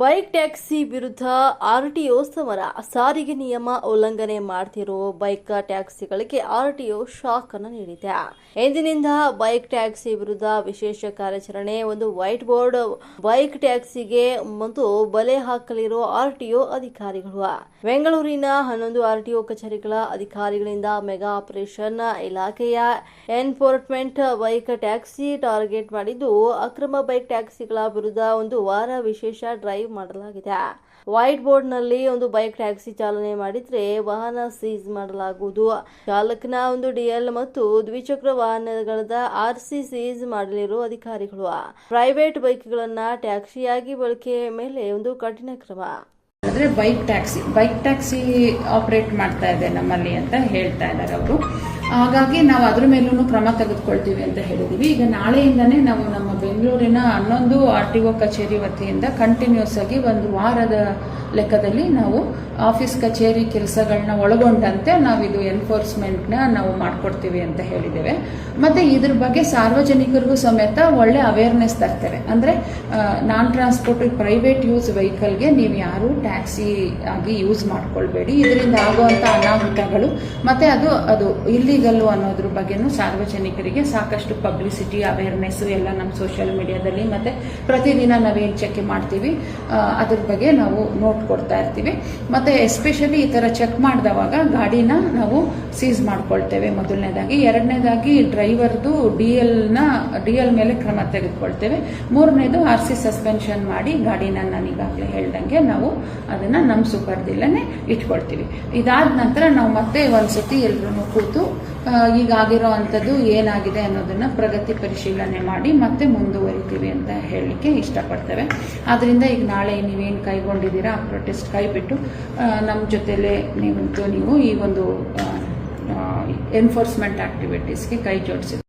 Bike taxi ವಿರುದ್ಧ RTO ಸಮರ. ಸಾರಿಗೆ ನಿಯಮ ಉಲ್ಲಂಘನೆ ಮಾಡ್ತಿರೋ ಬೈಕ್ ಟ್ಯಾಕ್ಸಿಗಳಿಗೆ ಆರ್ಟಿಒ ಶಾಕ್ ಅನ್ನು ನೀಡಿದೆ. ಇಂದಿನಿಂದ ಬೈಕ್ ಟ್ಯಾಕ್ಸಿ ವಿರುದ್ಧ ವಿಶೇಷ ಕಾರ್ಯಾಚರಣೆ. ಒಂದು ವೈಟ್ ಬೋರ್ಡ್ ಬೈಕ್ ಟ್ಯಾಕ್ಸಿಗೆ ಮತ್ತು ಬಲೆ ಹಾಕಲಿರೋ ಆರ್ಟಿಒ ಅಧಿಕಾರಿಗಳು. ಬೆಂಗಳೂರಿನ 11 ಆರ್ಟಿಒ ಕಚೇರಿಗಳ ಅಧಿಕಾರಿಗಳಿಂದ ಮೆಗಾ ಆಪರೇಷನ್. ಇಲಾಖೆಯ ಎನ್ಫೋರ್ಸ್ಮೆಂಟ್ ಬೈಕ್ ಟ್ಯಾಕ್ಸಿ ಟಾರ್ಗೆಟ್ ಮಾಡಿದ್ದು, ಅಕ್ರಮ ಬೈಕ್ ಟ್ಯಾಕ್ಸಿಗಳ ವಿರುದ್ಧ ಒಂದು ವಾರ ವಿಶೇಷ ಡ್ರೈವ್ ಮಾಡಲಾಗಿದೆ. ವೈಟ್ ಬೋರ್ಡ್ ನಲ್ಲಿ ಒಂದು ಬೈಕ್ ಟ್ಯಾಕ್ಸಿ ಚಾಲನೆ ಮಾಡಿದ್ರೆ ವಾಹನ ಸೀಸ್ ಮಾಡಲಾಗುವುದು. ಚಾಲಕನ ಒಂದು ಡಿಎಲ್ ಮತ್ತು ದ್ವಿಚಕ್ರ ವಾಹನಗಳದ ಆರ್ಸಿ ಸೀಸ್ ಮಾಡಲಿರುವ ಅಧಿಕಾರಿಗಳು. ಪ್ರೈವೇಟ್ ಬೈಕ್ಗಳನ್ನ ಟ್ಯಾಕ್ಸಿಯಾಗಿ ಬಳಕೆ ಮೇಲೆ ಒಂದು ಕಠಿಣ ಕ್ರಮ. ಆದರೆ ಬೈಕ್ ಟ್ಯಾಕ್ಸಿ ಆಪರೇಟ್ ಮಾಡ್ತಾ ಇದೆ ನಮ್ಮಲ್ಲಿ ಅಂತ ಹೇಳ್ತಾ ಇದ್ದಾರೆ ಅವರು. ಹಾಗಾಗಿ ನಾವು ಅದ್ರ ಮೇಲೂ ಕ್ರಮ ತೆಗೆದುಕೊಳ್ತೀವಿ ಅಂತ ಹೇಳಿದೀವಿ. ಈಗ ನಾಳೆಯಿಂದನೇ ನಾವು ನಮ್ಮ ಬೆಂಗಳೂರಿನ 11 ಆರ್ಟಿಒ ಕಚೇರಿ ವತಿಯಿಂದ ಕಂಟಿನ್ಯೂಸ್ ಆಗಿ ಒಂದು ವಾರದ ಲೆಕ್ಕದಲ್ಲಿ ನಾವು ಆಫೀಸ್ ಕಚೇರಿ ಕೆಲಸಗಳನ್ನ ಒಳಗೊಂಡಂತೆ ನಾವು ಇದು ಎನ್ಫೋರ್ಸ್ಮೆಂಟ್ನ ನಾವು ಮಾಡ್ಕೊಡ್ತೀವಿ ಅಂತ ಹೇಳಿದ್ದೇವೆ. ಮತ್ತೆ ಇದ್ರ ಬಗ್ಗೆ ಸಾರ್ವಜನಿಕರಿಗೂ ಸಮೇತ ಒಳ್ಳೆ ಅವೇರ್ನೆಸ್ ತರ್ತೇವೆ. ಅಂದರೆ ನಾನ್ ಟ್ರಾನ್ಸ್ಪೋರ್ಟ್ ಪ್ರೈವೇಟ್ ಯೂಸ್ ವೆಹಿಕಲ್ಗೆ ನೀವು ಯಾರು ಟ್ಯಾಕ್ಸಿ ಆಗಿ ಯೂಸ್ ಮಾಡ್ಕೊಳ್ಬೇಡಿ. ಇದರಿಂದ ಆಗುವಂಥ ಅನಾಹುತಗಳು ಮತ್ತೆ ಅದು ಇಲ್ಲಿಗಲ್ಲು ಅನ್ನೋದ್ರ ಬಗ್ಗೆನೂ ಸಾರ್ವಜನಿಕರಿಗೆ ಸಾಕಷ್ಟು ಪಬ್ಲಿಸಿಟಿ ಅವೇರ್ನೆಸ್ ಎಲ್ಲ ನಮ್ಮ ಸೋಷಿಯಲ್ ಮೀಡಿಯಾದಲ್ಲಿ ಮತ್ತೆ ಪ್ರತಿದಿನ ನಾವೇನು ಚೆಕ್ ಮಾಡ್ತೀವಿ ಅದ್ರ ಬಗ್ಗೆ ನಾವು ನೋಟ್ ಕೊಡ್ತಾ ಇರ್ತೀವಿ. ಮತ್ತೆ ಎಸ್ಪೆಷಲಿ ಈ ತರ ಚೆಕ್ ಮಾಡಿದವಾಗ ಗಾಡಿನ ನಾವು ಸೀಸ್ ಮಾಡ್ಕೊಳ್ತೇವೆ ಮೊದಲನೇದಾಗಿ. ಎರಡನೇದಾಗಿ ಡ್ರೈವರ್ದು ಡಿಎಲ್ ಮೇಲೆ ಕ್ರಮ ತೆಗೆದುಕೊಳ್ತೇವೆ. ಮೂರನೇದು ಆರ್ಸಿ ಸಸ್ಪೆನ್ಷನ್ ಮಾಡಿ ಗಾಡಿನ ನಾನು ಈಗಾಗಲೇ ಹೇಳ್ದಂಗೆ ನಾವು ಅದನ್ನ ನಮ್ಮ ಸುಪರ್ದಿಲ್ಲೇ ಇಟ್ಕೊಳ್ತೀವಿ. ಇದಾದ ನಂತರ ನಾವು ಮತ್ತೆ ಒಂದ್ಸತಿ ಎಲ್ಲರೂ ಕೂತು ಈಗ ಆಗಿರೋ ಅಂಥದ್ದು ಏನಾಗಿದೆ ಅನ್ನೋದನ್ನ ಪ್ರಗತಿ ಪರಿಶೀಲನೆ ಮಾಡಿ ಮತ್ತೆ ಮುಂದುವರಿತೀವಿ ಅಂತ ಹೇಳಲಿಕ್ಕೆ ಇಷ್ಟಪಡ್ತೇವೆ. ಆದ್ರಿಂದ ಈಗ ನಾಳೆ ನೀವೇನು ಕೈಗೊಂಡಿದ್ದೀರಾ ಆ ಪ್ರೊಟೆಸ್ಟ್ ಕೈ ಬಿಟ್ಟು ನಮ್ಮ ಜೊತೆಲೆ ನೀವು ಈ ಒಂದು ಎನ್ಫೋರ್ಸ್ಮೆಂಟ್ ಆಕ್ಟಿವಿಟೀಸ್ಗೆ ಕೈ ಜೋಡಿಸಿ